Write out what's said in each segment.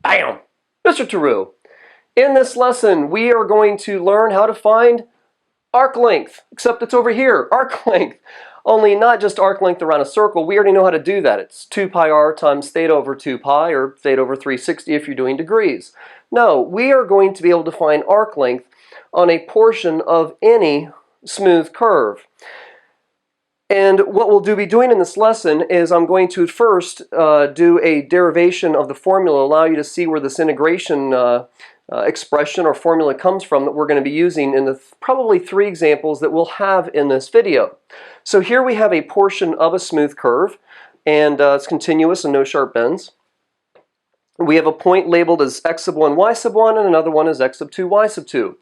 Bam! Mr. Tarrou. In this lesson, we are going to learn how to find arc length, except it's over here, arc length. Only not just arc length around a circle. We already know how to do that. It's 2 pi r times theta over 2 pi, or theta over 360 if you're doing degrees. No, we are going to be able to find arc length on a portion of any smooth curve. And what we'll be doing in this lesson is I'm going to first do a derivation of the formula, allow you to see where this integration expression or formula comes from that we're going to be using in the probably 3 examples that we'll have in this video. So here we have a portion of a smooth curve, and it's continuous and no sharp bends. We have a point labeled as x sub 1, y sub 1, and another one as x sub 2, y sub 2.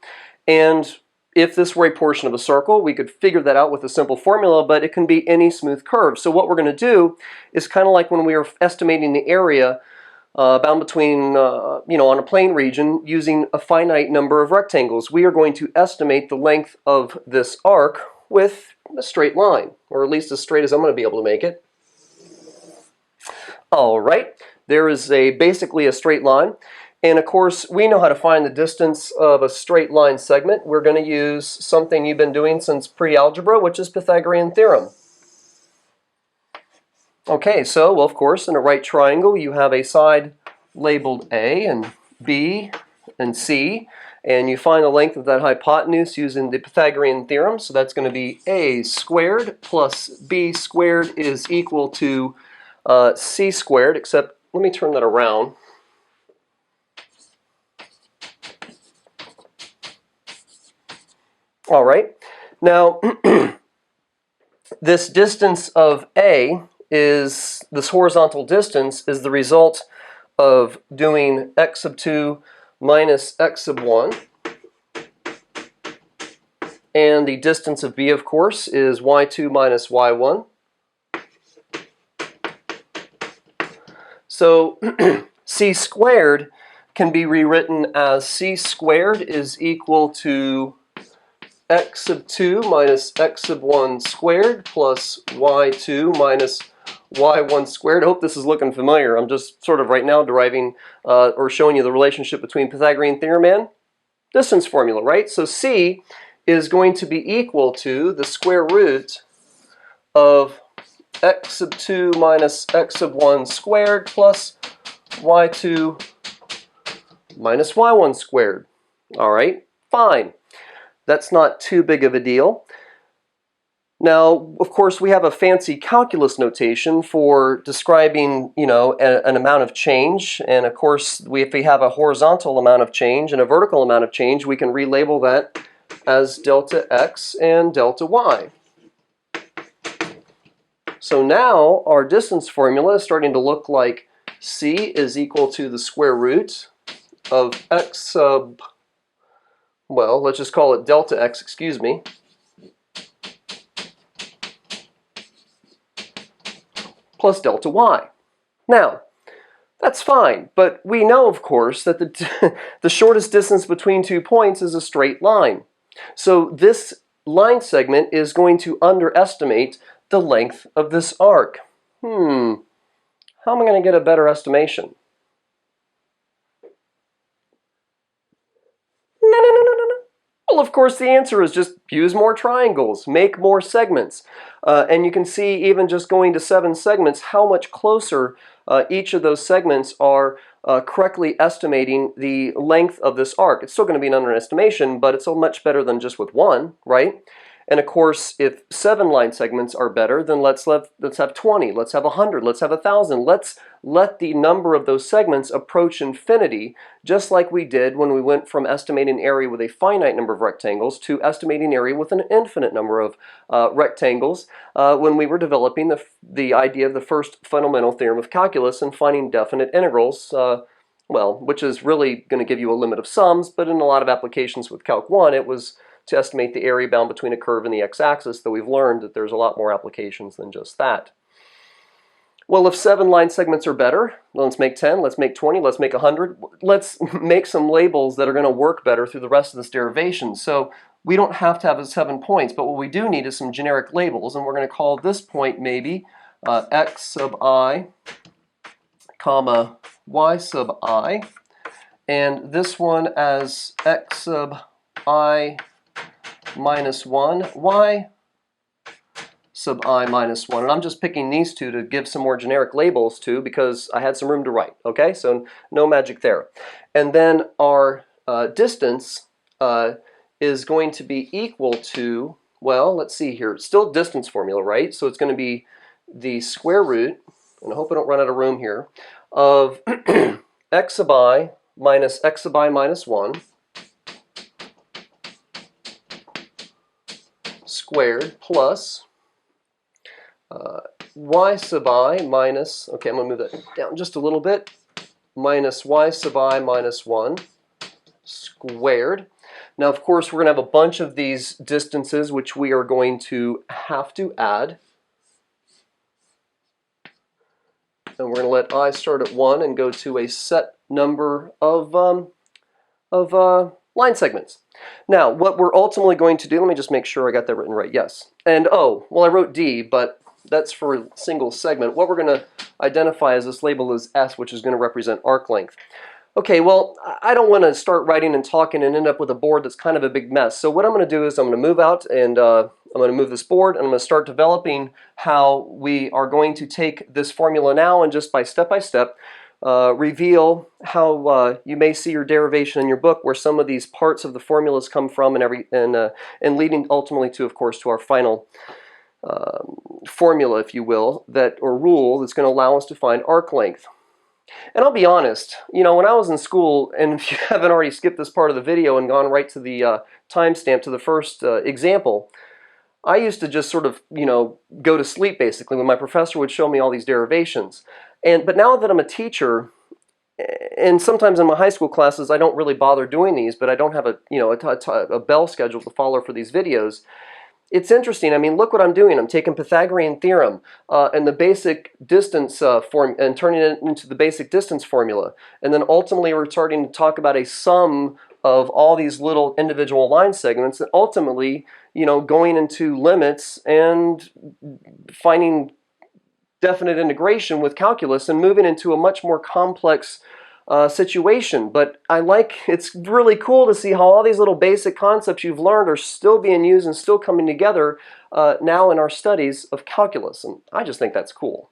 And if this were a portion of a circle, we could figure that out with a simple formula, but it can be any smooth curve. So what we're going to do is kind of like when we were estimating the area bound between, on a plane region using a finite number of rectangles. We are going to estimate the length of this arc with a straight line, or at least as straight as I'm going to be able to make it. All right, there is basically a straight line. And of course, we know how to find the distance of a straight line segment. We're going to use something you've been doing since pre-algebra, which is Pythagorean theorem. Okay, so, well, of course, in a right triangle, you have a side labeled A and B and C, and you find the length of that hypotenuse using the Pythagorean theorem. So that's going to be A squared plus B squared is equal to C squared, except let me turn that around. All right, now this distance of A is, this horizontal distance is the result of doing x sub 2 minus x sub 1. And the distance of B, of course, is y2 minus y1. So C squared can be rewritten as C squared is equal to x sub 2 minus x sub 1 squared plus y2 minus y1 squared. I hope this is looking familiar. I'm just sort of right now deriving or showing you the relationship between Pythagorean theorem and distance formula, right? So C is going to be equal to the square root of x sub 2 minus x sub 1 squared plus y2 minus y1 squared. All right, fine. That's not too big of a deal. Now, of course, we have a fancy calculus notation for describing, an amount of change. And of course, if we have a horizontal amount of change and a vertical amount of change, we can relabel that as delta x and delta y. So now our distance formula is starting to look like C is equal to the square root of x sub, well, let's just call it delta x, excuse me, plus delta y. Now, that's fine, but we know, of course, that the shortest distance between 2 points is a straight line. So this line segment is going to underestimate the length of this arc. How am I going to get a better estimation? No. Well, of course, the answer is just use more triangles, make more segments. And you can see even just going to 7 segments how much closer each of those segments are correctly estimating the length of this arc. It's still going to be an underestimation, but it's so much better than just with 1, right? And of course, if 7 line segments are better, then let's have 20, let's have 100, let's have 1,000. Let's let the number of those segments approach infinity, just like we did when we went from estimating area with a finite number of rectangles to estimating area with an infinite number of rectangles when we were developing the idea of the first fundamental theorem of calculus and finding definite integrals, which is really going to give you a limit of sums, but in a lot of applications with Calc 1, it was to estimate the area bound between a curve and the x-axis, though we've learned that there's a lot more applications than just that. Well, if 7 line segments are better, let's make 10, let's make 20, let's make 100. Let's make some labels that are going to work better through the rest of this derivation. So we don't have to have 7 points, but what we do need is some generic labels, and we're going to call this point maybe x sub I, comma y sub I, and this one as x sub I minus 1, y sub I minus 1. And I'm just picking these two to give some more generic labels to because I had some room to write. Okay, so no magic there. And then our distance is going to be equal to, well, let's see here, still distance formula, right? So it's going to be the square root, and I hope I don't run out of room here, of x sub I minus x sub I minus 1 squared plus y sub I minus, okay, I'm going to move that down just a little bit, minus y sub I minus 1 squared. Now, of course, we're going to have a bunch of these distances which we are going to have to add. And we're going to let I start at 1 and go to a set number of line segments. Now, what we're ultimately going to do, let me just make sure I got that written right, yes. And oh, well, I wrote D, but that's for a single segment. What we're going to identify as this label is S, which is going to represent arc length. Okay, well, I don't want to start writing and talking and end up with a board that's kind of a big mess. So what I'm going to do is I'm going to move out and I'm going to move this board and I'm going to start developing how we are going to take this formula now and just by step, reveal how you may see your derivation in your book where some of these parts of the formulas come from and leading ultimately to, of course, to our final formula, if you will, or rule that's going to allow us to find arc length. And I'll be honest, you know, when I was in school, and if you haven't already skipped this part of the video and gone right to the timestamp to the first example, I used to just sort of, you know, go to sleep basically when my professor would show me all these derivations. But now that I'm a teacher, and sometimes in my high school classes I don't really bother doing these, but I don't have a bell schedule to follow for these videos. It's interesting. I mean, look what I'm doing. I'm taking Pythagorean theorem and the basic distance form and turning it into the basic distance formula. And then ultimately we're starting to talk about a sum of all these little individual line segments and ultimately, you know, going into limits and finding definite integration with calculus and moving into a much more complex situation. But it's really cool to see how all these little basic concepts you've learned are still being used and still coming together now in our studies of calculus. And I just think that's cool.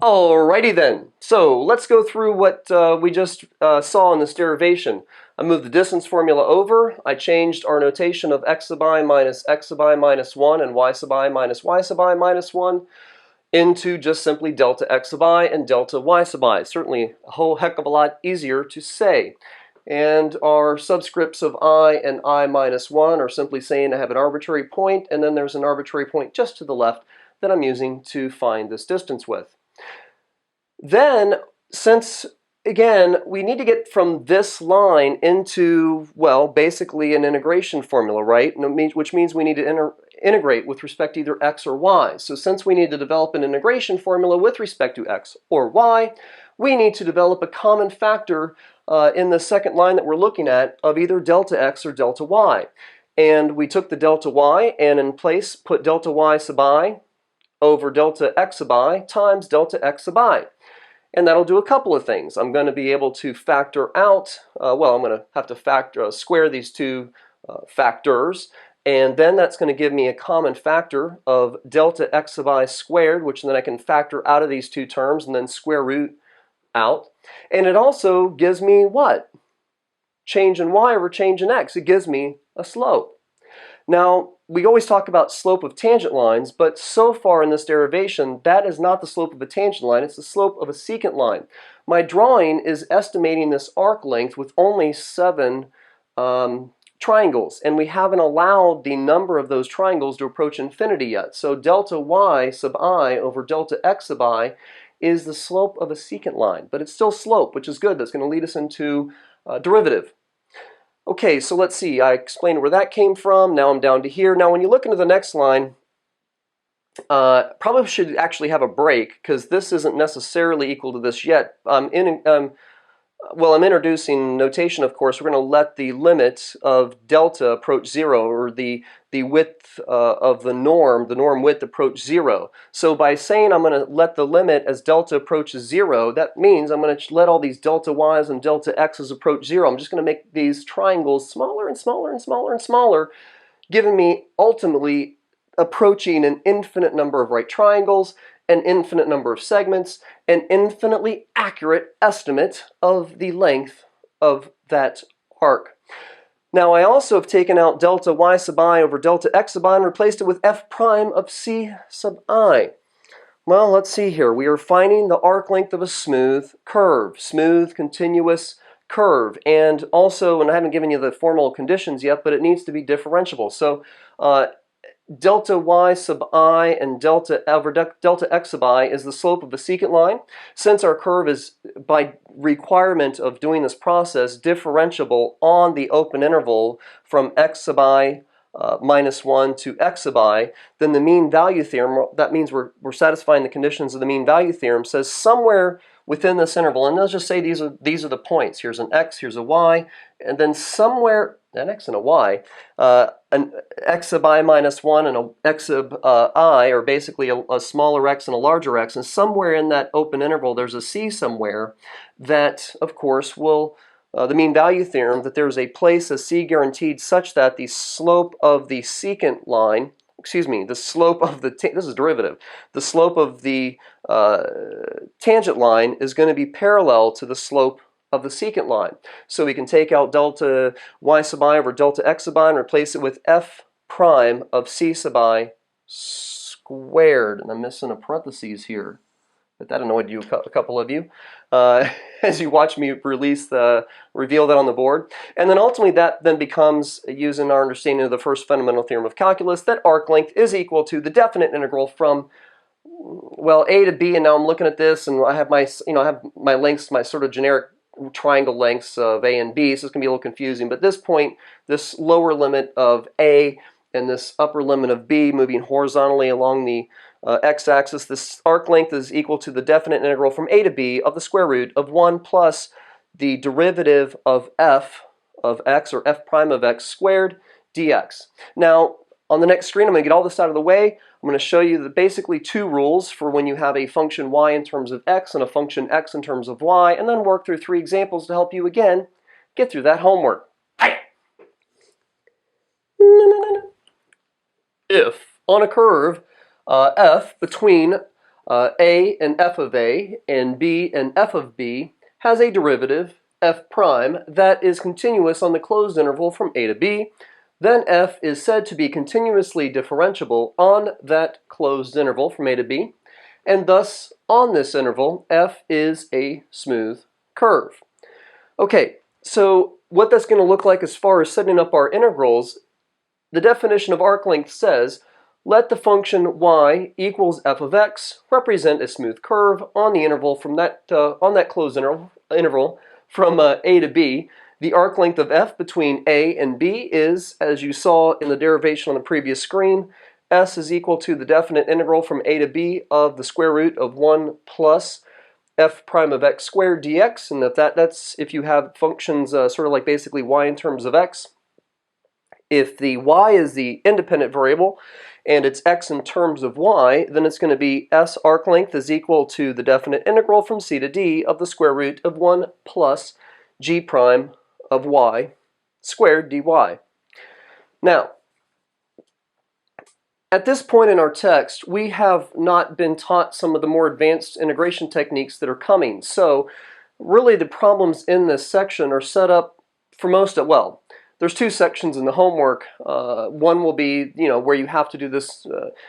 Alrighty then, so let's go through what we just saw in this derivation. I moved the distance formula over, I changed our notation of x sub I minus x sub I minus 1 and y sub I minus y sub I minus 1 into just simply delta x sub I and delta y sub I. Certainly a whole heck of a lot easier to say. And our subscripts of I and I minus 1 are simply saying I have an arbitrary point and then there's an arbitrary point just to the left that I'm using to find this distance with. Then, since, again, we need to get from this line into, well, basically an integration formula, right? Which means we need to integrate with respect to either x or y. So since we need to develop an integration formula with respect to x or y, we need to develop a common factor in the second line that we're looking at of either delta x or delta y. And we took the delta y and in place put delta y sub I over delta x sub I times delta x sub I. And that'll do a couple of things. I'm going to be able to factor out, I'm going to have to square these two factors, and then that's going to give me a common factor of delta x sub I squared, which then I can factor out of these two terms and then square root out. And it also gives me what? Change in y over change in x. It gives me a slope. Now, we always talk about slope of tangent lines, but so far in this derivation, that is not the slope of a tangent line, it's the slope of a secant line. My drawing is estimating this arc length with only 7 triangles, and we haven't allowed the number of those triangles to approach infinity yet. So delta y sub I over delta x sub I is the slope of a secant line, but it's still slope, which is good. That's going to lead us into derivative. Okay, so let's see. I explained where that came from. Now I'm down to here. Now when you look into the next line, probably should actually have a break because this isn't necessarily equal to this yet. Well, I'm introducing notation, of course. We're going to let the limit of delta approach 0, or the width of the norm width approach 0. So by saying I'm going to let the limit as delta approaches 0, that means I'm going to let all these delta y's and delta x's approach 0. I'm just going to make these triangles smaller and smaller and smaller and smaller, giving me ultimately approaching an infinite number of right triangles, an infinite number of segments, an infinitely accurate estimate of the length of that arc. Now I also have taken out delta y sub I over delta x sub I and replaced it with f prime of c sub I. Well, let's see here. We are finding the arc length of a smooth curve, smooth, continuous curve. And also, and I haven't given you the formal conditions yet, but it needs to be differentiable. So delta y sub I and delta x sub I is the slope of a secant line. Since our curve is, by requirement of doing this process, differentiable on the open interval from x sub I minus 1 to x sub I, then the mean value theorem, that means we're satisfying the conditions of the mean value theorem, says somewhere within this interval, and let's just say these are the points. Here's an x, here's a y, and then somewhere, an x and a y, an x sub I minus 1 and a x sub I, or basically a smaller x and a larger x, and somewhere in that open interval there's a c somewhere that, of course, will, the mean value theorem, that there's a place, a c guaranteed, such that the slope of the secant line, the slope of the, this is derivative, the slope of the tangent line is going to be parallel to the slope of the secant line. So we can take out delta y sub I over delta x sub I and replace it with f prime of c sub I squared. And I'm missing a parentheses here, but that annoyed you, a couple of you, as you watch me reveal that on the board. And then ultimately that then becomes, using our understanding of the first fundamental theorem of calculus, that arc length is equal to the definite integral from, well, a to b, and now I'm looking at this and I have my, I have my lengths, my sort of generic triangle lengths of a and b, so it's going to be a little confusing, but at this point, this lower limit of a and this upper limit of b moving horizontally along the x-axis, this arc length is equal to the definite integral from a to b of the square root of 1 plus the derivative of f of x, or f prime of x squared dx. Now, on the next screen, I'm going to get all this out of the way. I'm going to show you basically two rules for when you have a function y in terms of x and a function x in terms of y, and then work through 3 examples to help you, again, get through that homework. If, on a curve, f between a and f of a and b and f of b has a derivative, f prime, that is continuous on the closed interval from a to b, then f is said to be continuously differentiable on that closed interval from a to b, and thus on this interval f is a smooth curve. Okay, so what that's going to look like as far as setting up our integrals, the definition of arc length says, let the function y equals f of x represent a smooth curve on the interval from that closed interval from a to b. The arc length of f between a and b is, as you saw in the derivation on the previous screen, s is equal to the definite integral from a to b of the square root of 1 plus f prime of x squared dx, and that's if you have functions sort of like basically y in terms of x. If the y is the independent variable and it's x in terms of y, then it's going to be s arc length is equal to the definite integral from c to d of the square root of 1 plus g prime of y squared dy. Now, at this point in our text, we have not been taught some of the more advanced integration techniques that are coming. So really the problems in this section are set up for most of, well, there's 2 sections in the homework. One will be, where you have to do this,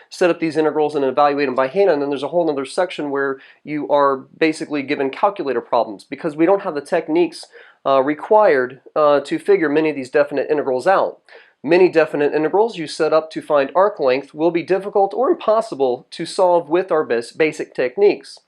set up these integrals and evaluate them by hand, and then there's a whole other section where you are basically given calculator problems because we don't have the techniques required to figure many of these definite integrals out. Many definite integrals you set up to find arc length will be difficult or impossible to solve with our basic techniques.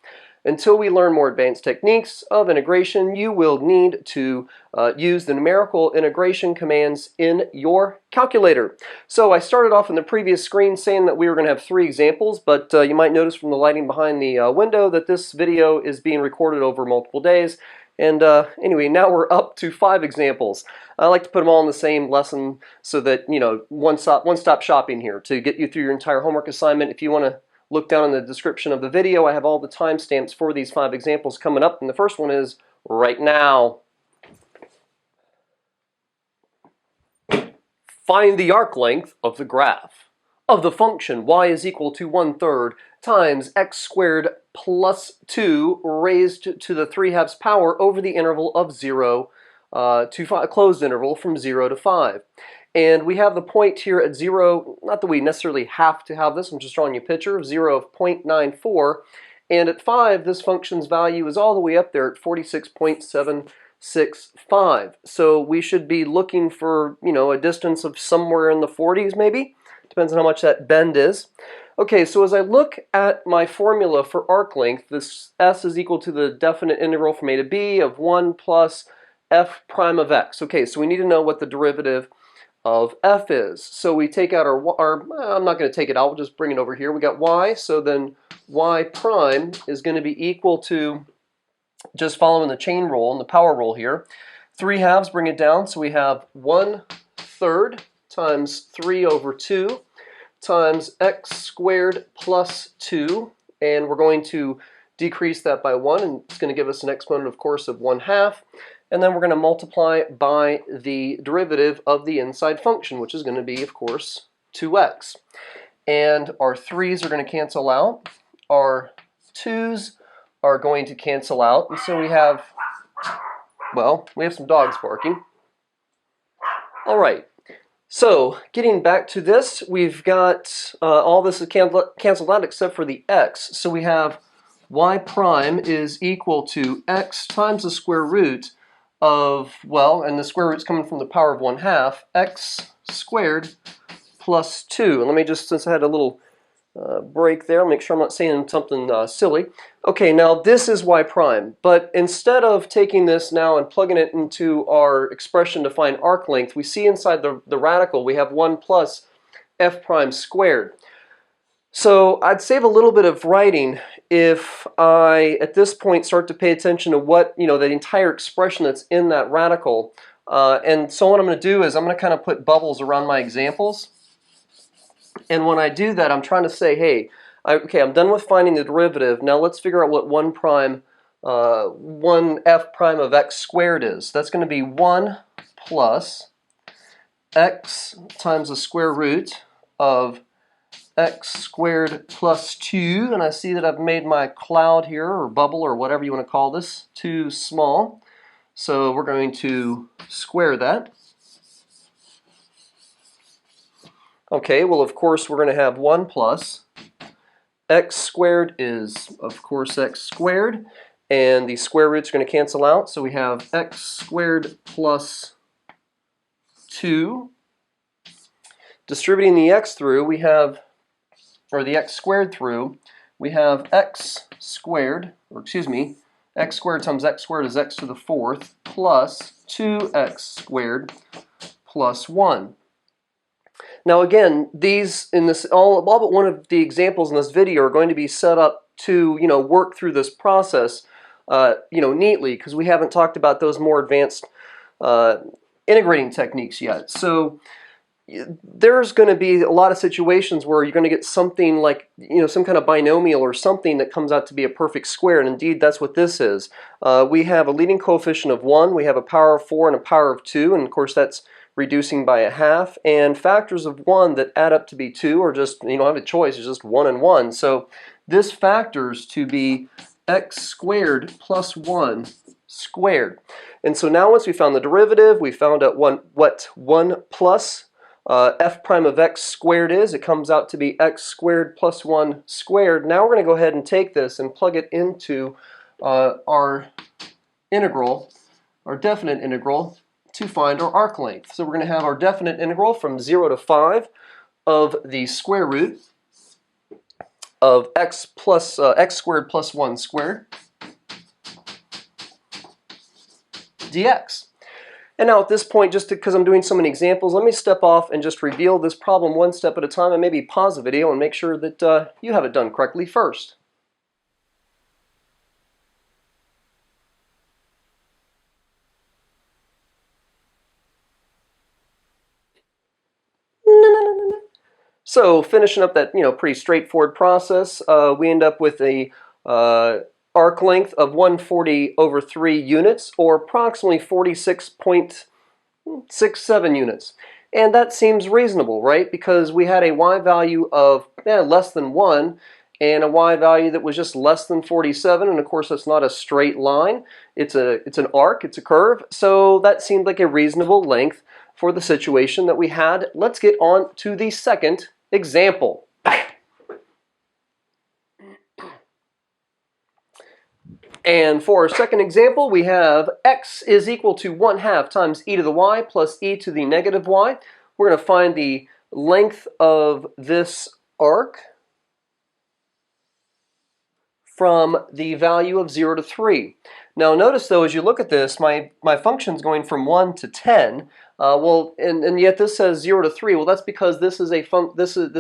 Until we learn more advanced techniques of integration, you will need to use the numerical integration commands in your calculator. So I started off in the previous screen saying that we were going to have 3 examples, but you might notice from the lighting behind the window that this video is being recorded over multiple days. And anyway, now we're up to 5 examples. I like to put them all in the same lesson so that, you know, one-stop shopping here to get you through your entire homework assignment. If you want to look down in the description of the video, I have all the timestamps for these 5 examples coming up, and the first one is right now. Find the arc length of the graph of the function y is equal to 1/3 times x squared plus 2 raised to the 3/2 power over the interval of 0 to 5, a closed interval from 0 to 5. And we have the point here at 0, not that we necessarily have to have this, I'm just drawing you a picture of 0 of 0.94. And at 5, this function's value is all the way up there at 46.765. So we should be looking for, you know, a distance of somewhere in the 40s maybe. Depends on how much that bend is. Okay, so as I look at my formula for arc length, this s is equal to the definite integral from a to b of 1 plus f prime of x. Okay, so we need to know what the derivative of f is. So we take out our I'm not going to take it out, we'll just bring it over here. We got y, so then y prime is going to be equal to, just following the chain rule and the power rule here, 3/2 bring it down, so we have 1/3 times 3 over 2 times x squared plus 2, and we're going to decrease that by 1, and it's going to give us an exponent, of course, of 1/2, and then we're going to multiply by the derivative of the inside function, which is going to be, of course, 2x. And our 3's are going to cancel out, our 2's are going to cancel out, and so we have, well, we have some dogs barking. All right. So, getting back to this, we've got all this is canceled out except for the x. So we have y prime is equal to x times the square root of, well, and the square root's coming from the power of 1/2, x squared plus 2. And let me just, since I had a little break there, I'll make sure I'm not saying something silly. Okay, now this is y prime, but instead of taking this now and plugging it into our expression to find arc length, we see inside the radical we have 1 plus f prime squared. So I'd save a little bit of writing if I, at this point, start to pay attention to what, you know, the entire expression that's in that radical. And so what I'm going to do is I'm going to kind of put bubbles around my examples. And when I do that, I'm trying to say, hey, okay, I'm done with finding the derivative. Now let's figure out what 1 f prime of x squared is. That's going to be 1 plus x times the square root of x squared plus 2. And I see that I've made my cloud here, or bubble, or whatever you want to call this, too small. So we're going to square that. Okay, well, of course, we're going to have 1 plus x squared is, of course, x squared, and the square roots are going to cancel out, so we have x squared plus 2. Distributing the x through, we have, or the x squared through, we have x squared, or excuse me, x squared times x squared is x to the 4th, plus 2x squared plus 1. Now again, these in this all but one of the examples in this video are going to be set up to, you know, work through this process, you know, neatly, because we haven't talked about those more advanced integrating techniques yet. So there's going to be a lot of situations where you're going to get something like, you know, some kind of binomial or something that comes out to be a perfect square, and indeed that's what this is. We have a leading coefficient of 1, we have a power of 4 and a power of 2, and of course that's reducing by 1/2, and factors of 1 that add up to be 2, or just, you don't have a choice, it's just 1 and 1. So this factors to be x squared plus 1 squared. And so now once we found the derivative, we found out what 1 plus f prime of x squared is. It comes out to be x squared plus 1 squared. Now we're going to go ahead and take this and plug it into our integral, our definite integral, to find our arc length. So we're going to have our definite integral from 0 to 5 of the square root of x squared plus 1 squared dx. And now at this point, just because I'm doing so many examples, let me step off and just reveal this problem one step at a time and maybe pause the video and make sure that you have it done correctly first. So finishing up that pretty straightforward process, we end up with a arc length of 140/3 units, or approximately 46.67 units. And that seems reasonable, right? Because we had a y value of less than 1 and a y value that was just less than 47, and of course that's not a straight line. It's an arc, it's a curve, so that seemed like a reasonable length for the situation that we had. Let's get on to the second example. And for our second example, we have x is equal to 1/2 times e to the y plus e to the negative y. We're going to find the length of this arc from the value of 0 to 3. Now notice though, as you look at this, my function's going from 1 to 10. And yet this says 0 to 3. Well, that's because this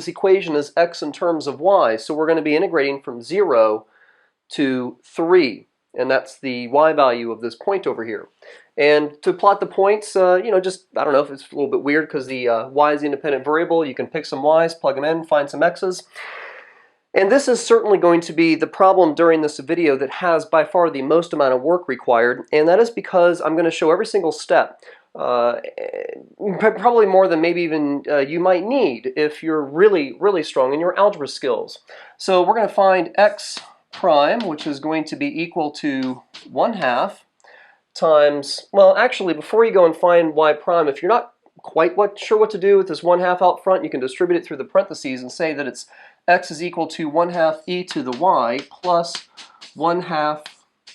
equation is x in terms of y. So we're going to be integrating from 0 to 3. And that's the y value of this point over here. And to plot the points, I don't know if it's a little bit weird because the y is the independent variable. You can pick some y's, plug them in, find some x's. And this is certainly going to be the problem during this video that has by far the most amount of work required, and that is because I'm going to show every single step. Probably more than maybe even you might need if you're really, really strong in your algebra skills. So we're going to find x prime, which is going to be equal to 1/2 times, well, actually, before you go and find y prime, if you're not quite sure what to do with this 1/2 out front, you can distribute it through the parentheses and say that it's x is equal to 1/2 e to the y plus 1/2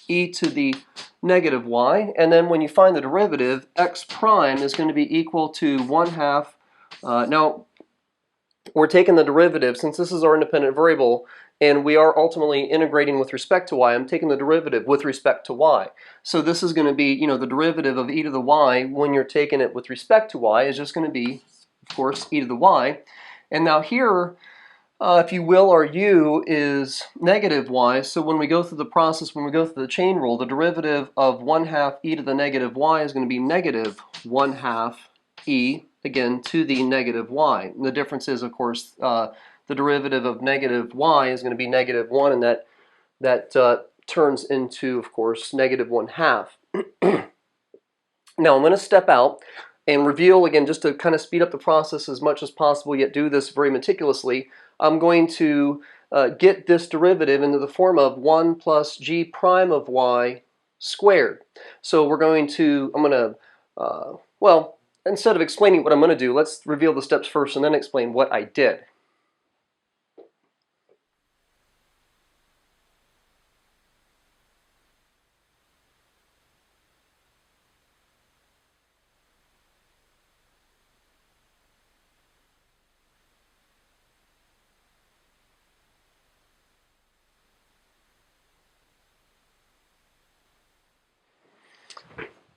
e to the negative y. And then when you find the derivative, x prime is going to be equal to 1/2. Now, we're taking the derivative, since this is our independent variable, and we are ultimately integrating with respect to y. I'm taking the derivative with respect to y. So this is going to be, the derivative of e to the y when you're taking it with respect to y is just going to be, of course, e to the y. And now here, if you will, our u is negative y. So when we go through the process, when we go through the chain rule, the derivative of 1/2 e to the negative y is going to be negative 1/2 e, again, to the negative y. And the difference is, of course, the derivative of negative y is going to be negative 1, and that turns into, of course, negative 1/2. Now I'm going to step out and reveal, again, just to kind of speed up the process as much as possible, yet do this very meticulously. I'm going to get this derivative into the form of 1 plus g prime of y squared. So I'm going to, well, instead of explaining what I'm going to do, let's reveal the steps first and then explain what I did.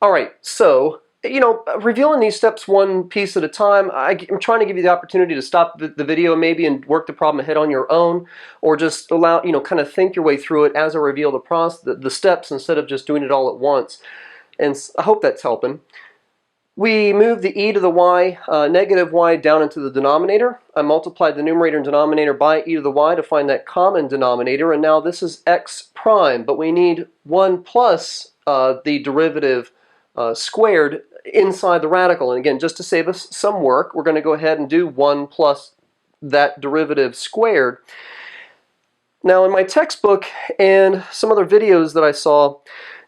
All right, so, revealing these steps one piece at a time, I'm trying to give you the opportunity to stop the video maybe and work the problem ahead on your own, or just allow, kind of think your way through it as I reveal the steps instead of just doing it all at once. And I hope that's helping. We moved the e to the y, negative y, down into the denominator. I multiplied the numerator and denominator by e to the y to find that common denominator, and now this is x prime, but we need 1 plus the derivative squared inside the radical. And again, just to save us some work, we're going to go ahead and do 1 plus that derivative squared. Now in my textbook and some other videos that I saw,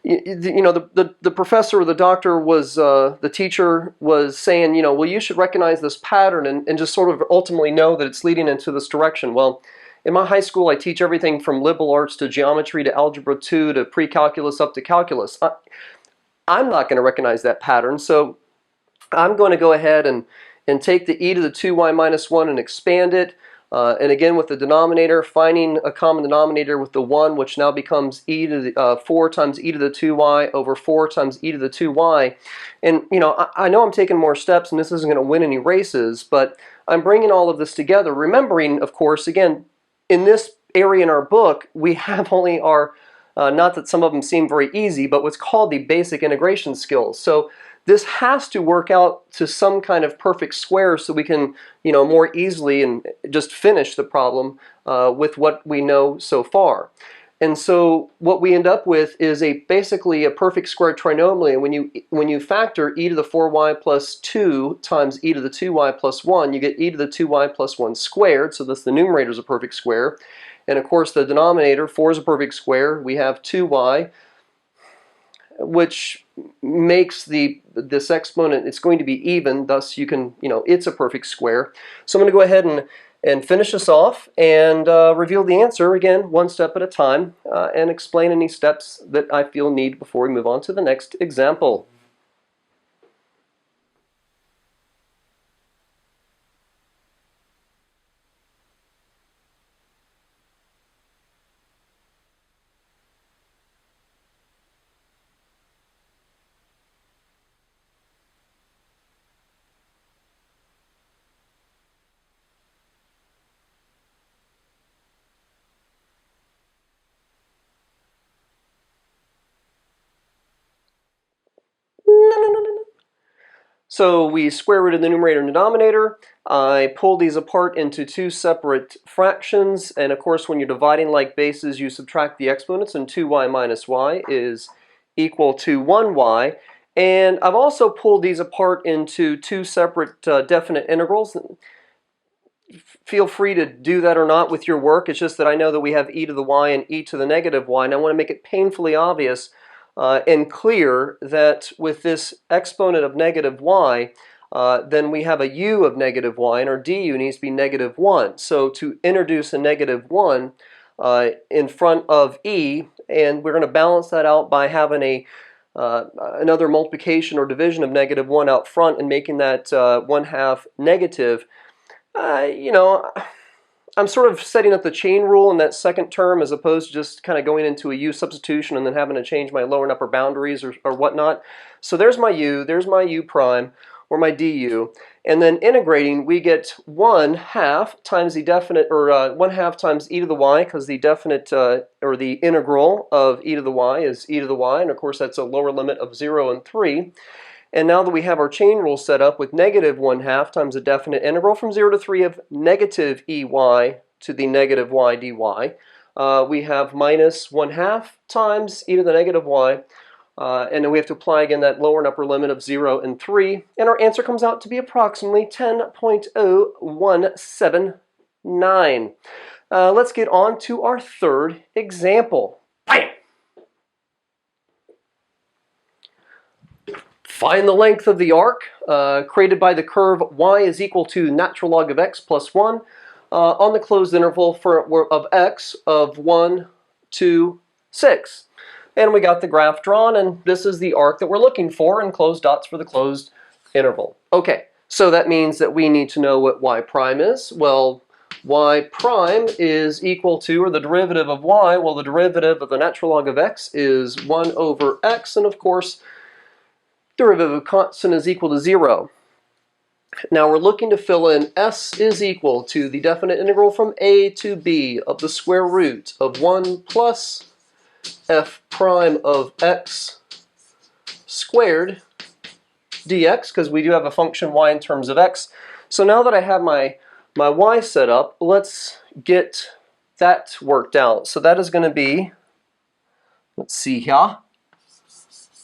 the professor or the doctor was, the teacher was saying, well, you should recognize this pattern and just sort of ultimately know that it's leading into this direction. Well, in my high school, I teach everything from liberal arts to geometry to algebra 2 to pre-calculus up to calculus. I'm not going to recognize that pattern, so I'm going to go ahead and take the e to the 2y minus 1 and expand it. And again, with the denominator, finding a common denominator with the 1, which now becomes 4 times e to the 2y over 4 times e to the 2y. And I know I'm taking more steps and this isn't going to win any races, but I'm bringing all of this together, remembering, of course, again, in this area in our book, we have only our, not that some of them seem very easy, but what's called the basic integration skills. So this has to work out to some kind of perfect square so we can, more easily and just finish the problem with what we know so far. And so what we end up with is basically a perfect square trinomial. And when you factor e to the 4y plus 2 times e to the 2y plus 1, you get e to the 2y plus 1 squared. So this, the numerator is a perfect square. And of course the denominator, 4 is a perfect square. We have 2y, which makes this exponent, it's going to be even, thus you can, it's a perfect square. So I'm going to go ahead and finish this off and reveal the answer, again, one step at a time, and explain any steps that I feel need before we move on to the next example. So we square rooted the numerator and denominator. I pulled these apart into two separate fractions, and of course when you're dividing like bases you subtract the exponents, and 2y minus y is equal to 1y. And I've also pulled these apart into two separate definite integrals. Feel free to do that or not with your work. It's just that I know that we have e to the y and e to the negative y, and I want to make it painfully obvious and clear that with this exponent of negative y, then we have a u of negative y, and our du needs to be negative 1. So to introduce a negative 1 in front of e, and we're going to balance that out by having another multiplication or division of negative 1 out front and making that 1/2 negative. I'm sort of setting up the chain rule in that second term as opposed to just kind of going into a u substitution and then having to change my lower and upper boundaries or whatnot. So there's my u prime, or my du. And then integrating, we get 1/2 times the definite, or 1/2 times e to the y, because the definite, or the integral of e to the y is e to the y. And of course that's a lower limit of 0 and 3. And now that we have our chain rule set up with negative 1/2 times a definite integral from 0 to 3 of negative ey to the negative y dy, we have minus 1/2 times e to the negative y, and then we have to apply again that lower and upper limit of 0 and 3, and our answer comes out to be approximately 10.0179. Let's get on to our third example. Bam! Find the length of the arc created by the curve y is equal to natural log of x plus 1 on the closed interval of x of 1, 2, 6. And we got the graph drawn, and this is the arc that we're looking for, and closed dots for the closed interval. Okay, so that means that we need to know what y prime is. Well, y prime is equal to, or the derivative of y, well, the derivative of the natural log of x is 1 over x, and of course, derivative of constant is equal to 0. Now we're looking to fill in s is equal to the definite integral from a to b of the square root of 1 plus f prime of x squared dx, because we do have a function y in terms of x. So now that I have my y set up, let's get that worked out. So that is going to be, let's see here,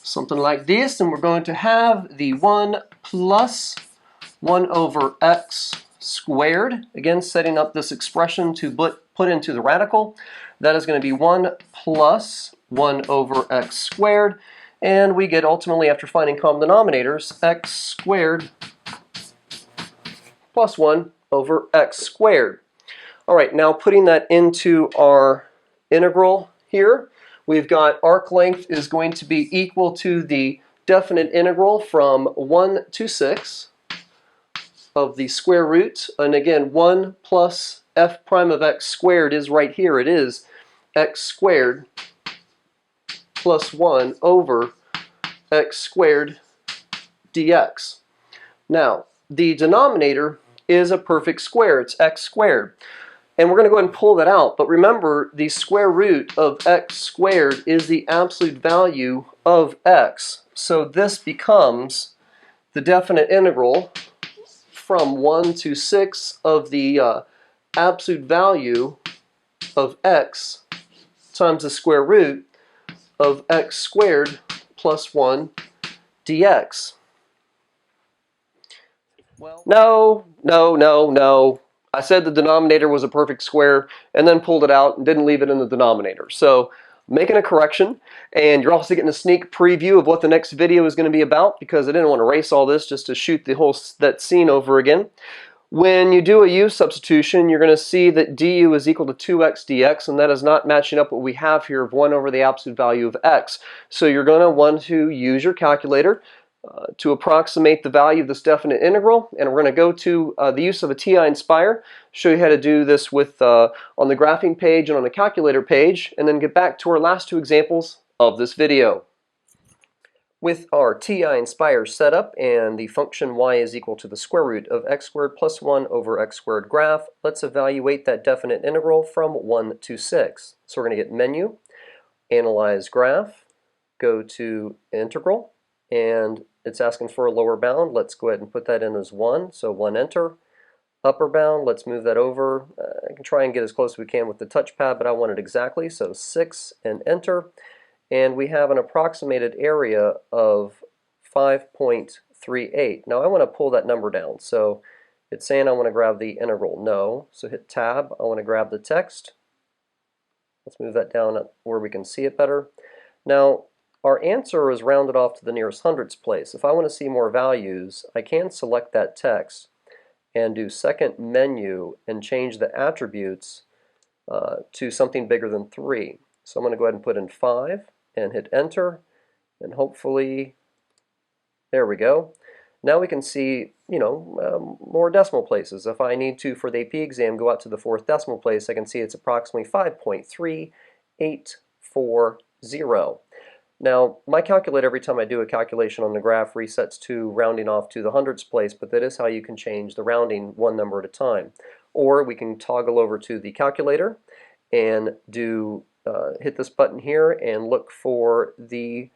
something like this, and we're going to have the 1 plus 1 over x squared. Again, setting up this expression to put into the radical. That is going to be 1 plus 1 over x squared. And we get, ultimately, after finding common denominators, x squared plus 1 over x squared. All right, now putting that into our integral here, we've got arc length is going to be equal to the definite integral from 1 to 6 of the square root, and again 1 plus f prime of x squared is right here. It is x squared plus 1 over x squared dx. Now, the denominator is a perfect square. It's x squared. And we're going to go ahead and pull that out. But remember, the square root of x squared is the absolute value of x. So this becomes the definite integral from 1 to 6 of the absolute value of x times the square root of x squared plus 1 dx. Well, no. I said the denominator was a perfect square and then pulled it out and didn't leave it in the denominator. So making a correction, and you're also getting a sneak preview of what the next video is going to be about, because I didn't want to erase all this just to shoot the whole that scene over again. When you do a u substitution, you're going to see that du is equal to 2x dx, and that is not matching up what we have here of 1 over the absolute value of x. So you're going to want to use your calculator to approximate the value of this definite integral, and we're going to go to the use of a TI Nspire, show you how to do this with on the graphing page and on the calculator page, and then get back to our last two examples of this video. With our TI Nspire set up and the function y is equal to the square root of x squared plus 1 over x squared graph, let's evaluate that definite integral from 1 to 6. So we're going to get menu, analyze graph, go to integral, and it's asking for a lower bound. Let's go ahead and put that in as 1, so 1 enter. Upper bound, let's move that over. I can try and get as close as we can with the touchpad, but I want it exactly, so 6 and enter. And we have an approximated area of 5.38. Now I want to pull that number down, so it's saying I want to grab the integral. No, so hit tab. I want to grab the text. Let's move that down where we can see it better. Now, our answer is rounded off to the nearest hundredths place. If I want to see more values, I can select that text and do second menu and change the attributes to something bigger than 3. So I'm going to go ahead and put in 5 and hit enter, and hopefully, there we go. Now we can see, more decimal places. If I need to, for the AP exam, go out to the 4th decimal place, I can see it's approximately 5.3840. Now, my calculator, every time I do a calculation on the graph, resets to rounding off to the hundredths place, but that is how you can change the rounding one number at a time. Or we can toggle over to the calculator and do hit this button here and look for the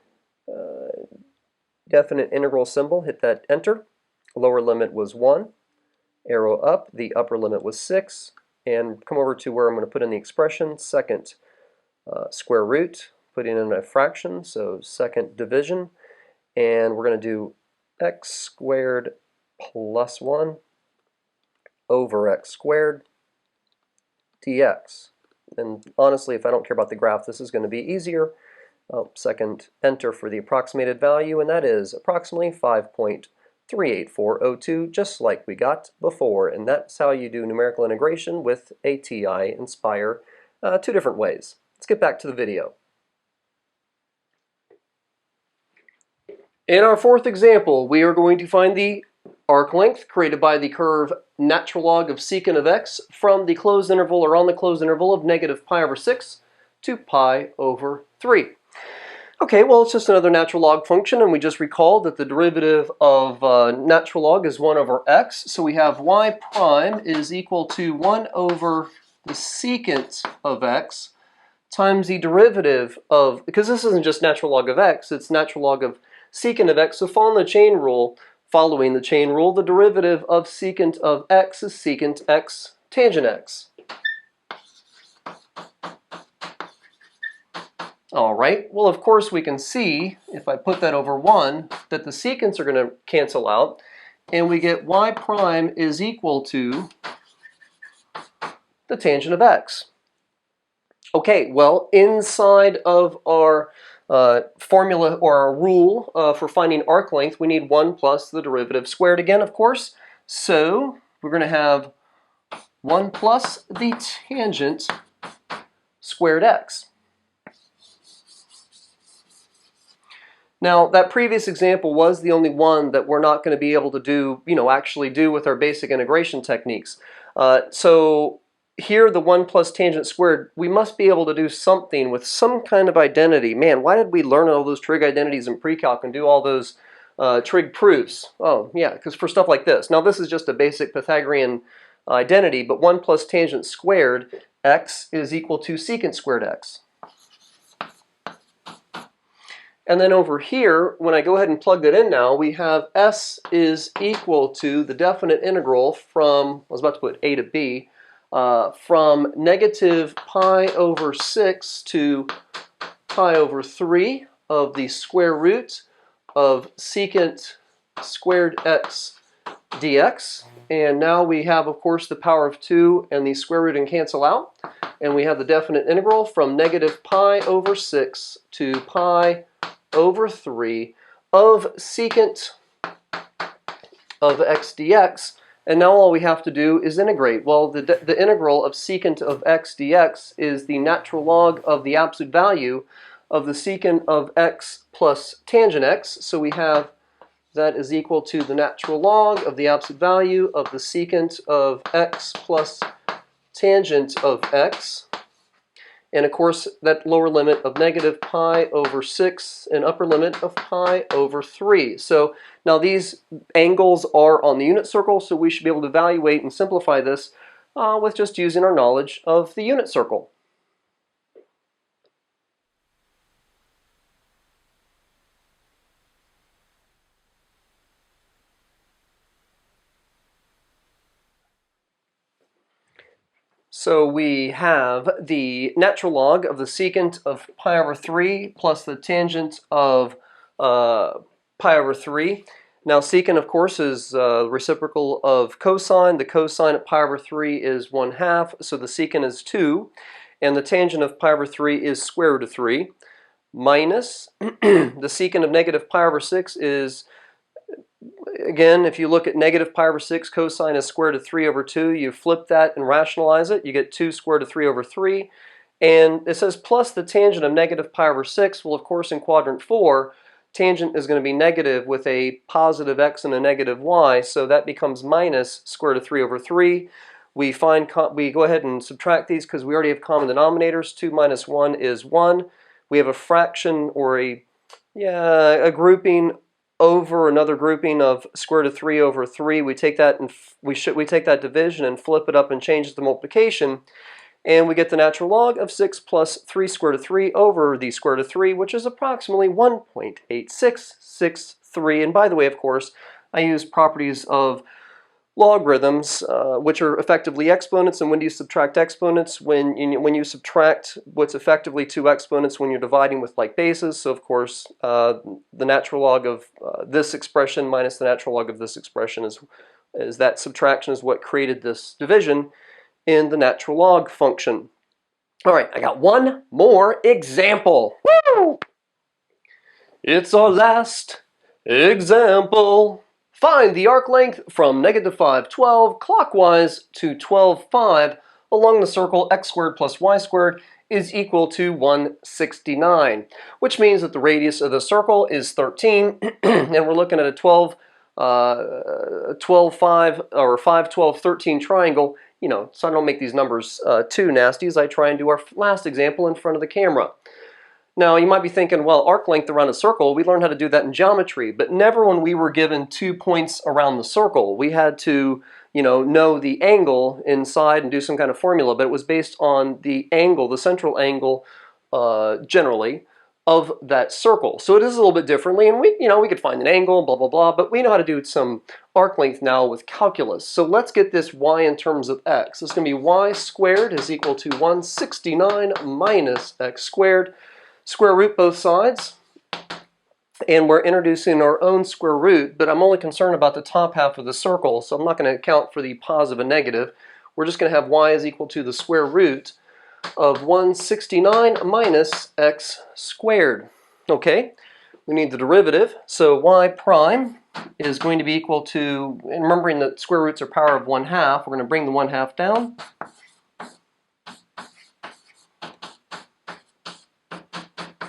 definite integral symbol. Hit that enter. Lower limit was 1. Arrow up. The upper limit was 6. And come over to where I'm going to put in the expression, second square root. Putting in a fraction, so second division, and we're going to do x squared plus 1 over x squared dx. And honestly, if I don't care about the graph, this is going to be easier. Second enter for the approximated value, and that is approximately 5.38402, just like we got before. And that's how you do numerical integration with a TI Nspire, 2 different ways. Let's get back to the video. In our 4th example, we are going to find the arc length created by the curve natural log of secant of x from the closed interval, or on the closed interval, of negative pi over 6 to pi over 3. Okay, well, it's just another natural log function, and we just recalled that the derivative of natural log is 1 over x. So we have y prime is equal to 1 over the secant of x times the derivative of, because this isn't just natural log of x, it's natural log of secant of x. So following the chain rule, the derivative of secant of x is secant x tangent x. All right, well, of course we can see, if I put that over 1, that the secants are going to cancel out, and we get y prime is equal to the tangent of x. Okay, well, inside of our formula, or our rule for finding arc length, we need 1 plus the derivative squared again, of course. So we're going to have 1 plus the tangent squared x. Now, that previous example was the only one that we're not going to be able to do, actually do with our basic integration techniques. So here the 1 plus tangent squared, we must be able to do something with some kind of identity. Man, why did we learn all those trig identities in pre-calc and do all those trig proofs? Oh, yeah, because for stuff like this. Now, this is just a basic Pythagorean identity, but 1 plus tangent squared, x is equal to secant squared x. And then over here, when I go ahead and plug that in now, we have s is equal to the definite integral from, I was about to put a to b, from negative pi over 6 to pi over 3 of the square root of secant squared x dx. And now we have, of course, the power of 2 and the square root and cancel out. And we have the definite integral from negative pi over 6 to pi over 3 of secant of x dx. And now all we have to do is integrate. Well, the integral of secant of x dx is the natural log of the absolute value of the secant of x plus tangent x. So we have that is equal to the natural log of the absolute value of the secant of x plus tangent of x. And of course, that lower limit of negative pi over 6 and upper limit of pi over 3. So now these angles are on the unit circle, so we should be able to evaluate and simplify this with just using our knowledge of the unit circle. So we have the natural log of the secant of pi over 3 plus the tangent of pi over 3. Now secant, of course, is reciprocal of cosine. The cosine at pi over 3 is 1/2, so the secant is 2. And the tangent of pi over 3 is square root of 3. Minus the secant of negative pi over 6 is, again, if you look at negative pi over 6, cosine is square root of 3 over 2. You flip that and rationalize it. You get 2 square root of 3 over 3. And it says plus the tangent of negative pi over 6. Well, of course, in quadrant 4, tangent is going to be negative with a positive x and a negative y. So that becomes minus square root of 3 over 3. We go ahead and subtract these because we already have common denominators. 2 minus 1 is 1. We have a fraction or a grouping over another grouping of square root of 3 over 3. We take that and we take that division and flip it up and change it to multiplication, and we get the natural log of 6 plus 3 square root of 3 over the square root of 3, which is approximately 1.8663. And by the way, of course, I use properties of logarithms, which are effectively exponents. And when do you subtract exponents? When you subtract what's effectively 2 exponents when you're dividing with like bases. So of course, the natural log of this expression minus the natural log of this expression is that subtraction is what created this division in the natural log function. All right, I got one more example. Woo! It's our last example. Find the arc length from negative 5, 12 clockwise to 12, 5 along the circle x squared plus y squared is equal to 169, which means that the radius of the circle is 13, and we're looking at a 12, 12, 5, or 5, 12, 13 triangle, so I don't make these numbers too nasty as I try and do our last example in front of the camera. Now, you might be thinking, well, arc length around a circle, we learned how to do that in geometry, but never when we were given 2 points around the circle. We had to, know the angle inside and do some kind of formula, but it was based on the angle, the central angle, generally, of that circle. So it is a little bit differently, and we could find an angle, blah, blah, blah, but we know how to do some arc length now with calculus. So let's get this y in terms of x. It's going to be y squared is equal to 169 minus x squared. Square root both sides, and we're introducing our own square root, but I'm only concerned about the top half of the circle, so I'm not going to account for the positive and negative. We're just going to have y is equal to the square root of 169 minus x squared. Okay, we need the derivative, so y prime is going to be equal to, and remembering that square roots are power of 1/2, we're going to bring the 1/2 down.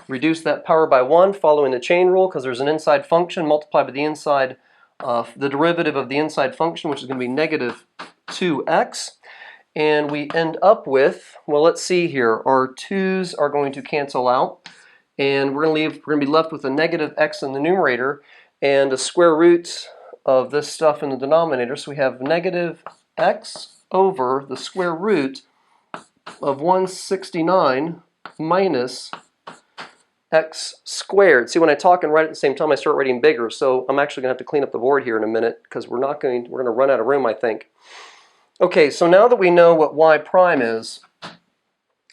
Reduce that power by 1 following the chain rule because there's an inside function multiplied by the derivative of the inside function, which is going to be negative 2x. And we end up with, well, let's see here. Our 2's are going to cancel out. And we're going to be left with a negative x in the numerator and a square root of this stuff in the denominator. So we have negative x over the square root of 169 minus x squared. See, when I talk and write at the same time, I start writing bigger. So I'm actually going to have to clean up the board here in a minute because we're going to run out of room, I think. Okay, so now that we know what y prime is,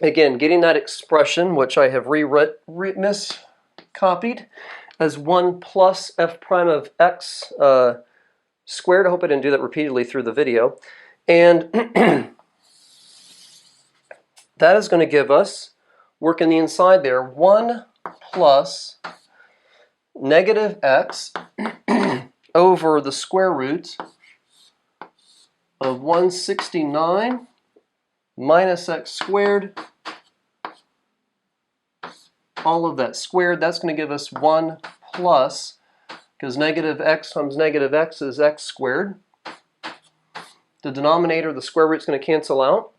again, getting that expression, which I have miscopied as 1 plus f prime of x squared. I hope I didn't do that repeatedly through the video. And that is going to give us, working the inside there, 1 plus negative x over the square root of 169 minus x squared, all of that squared. That's going to give us 1 plus, because negative x times negative x is x squared. The denominator, the square root, is going to cancel out.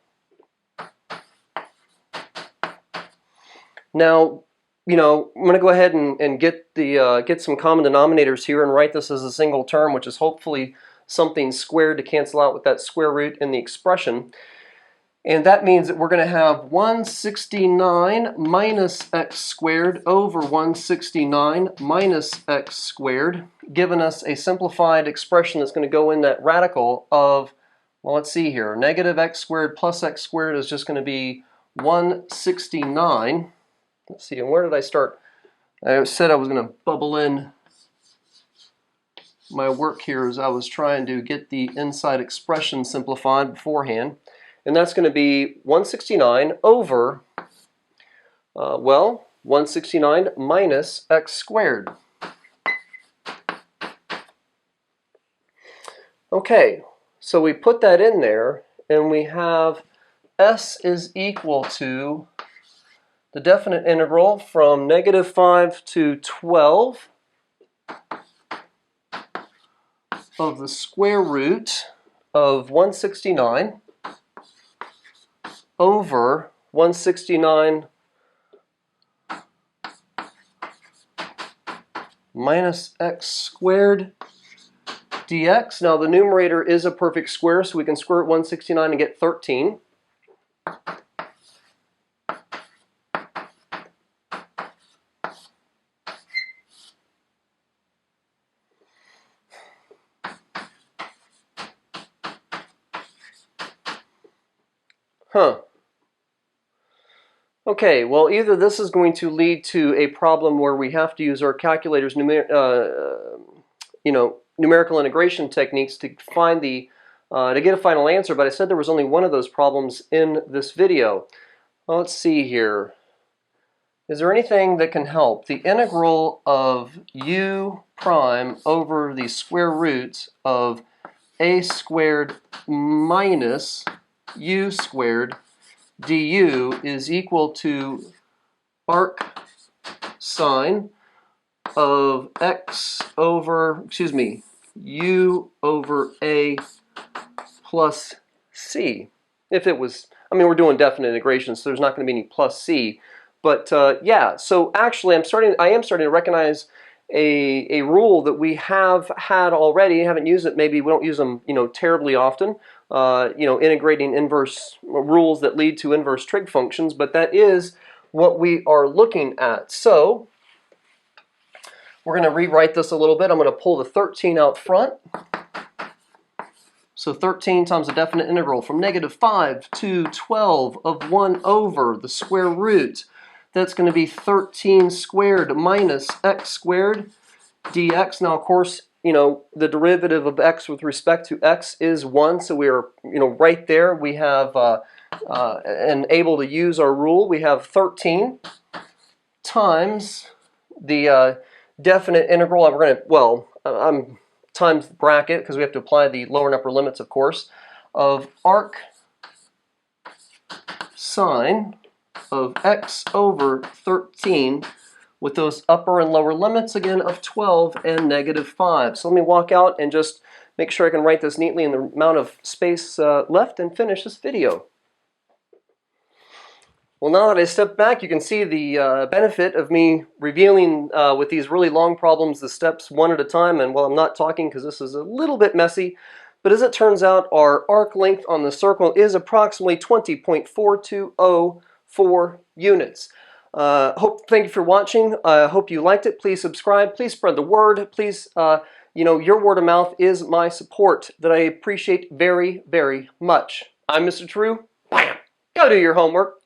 Now, I'm going to go ahead and get some common denominators here and write this as a single term, which is hopefully something squared to cancel out with that square root in the expression. And that means that we're going to have 169 minus x squared over 169 minus x squared, giving us a simplified expression that's going to go in that radical of, well, let's see here, negative x squared plus x squared is just going to be 169. Let's see, and where did I start? I said I was going to bubble in my work here as I was trying to get the inside expression simplified beforehand. And that's going to be 169 over, 169 minus x squared. Okay, so we put that in there, and we have s is equal to the definite integral from negative 5 to 12 of the square root of 169 over 169 minus x squared dx. Now the numerator is a perfect square, so we can square root 169 and get 13. Okay, well, either this is going to lead to a problem where we have to use our calculator's numerical integration techniques to find to get a final answer, but I said there was only one of those problems in this video. Well, let's see here. Is there anything that can help? The integral of u prime over the square root of a squared minus u squared du is equal to arc sine of x over, u over a plus c. If it was, we're doing definite integration, so there's not going to be any plus c. But yeah, so actually I am starting to recognize a rule that we have had already, haven't used it, maybe we don't use them terribly often, integrating inverse rules that lead to inverse trig functions, but that is what we are looking at. So we're going to rewrite this a little bit. I'm going to pull the 13 out front. So 13 times the definite integral from negative 5 to 12 of 1 over the square root. That's going to be 13 squared minus x squared dx. Now, of course, the derivative of x with respect to x is 1, so we are, right there. We have, and able to use our rule. We have 13 times the definite integral. We're going to, times the bracket, because we have to apply the lower and upper limits, of course, of arc sine of x over 13 with those upper and lower limits again of 12 and negative 5. So let me walk out and just make sure I can write this neatly in the amount of space left and finish this video. Well, now that I step back, you can see the benefit of me revealing with these really long problems the steps one at a time, and while I'm not talking because this is a little bit messy, but as it turns out, our arc length on the circle is approximately 20.4204 units. Thank you for watching. I hope you liked it. Please subscribe. Please spread the word. Please, your word of mouth is my support that I appreciate very, very much. I'm Mr. Tarrou. Bam! Go do your homework.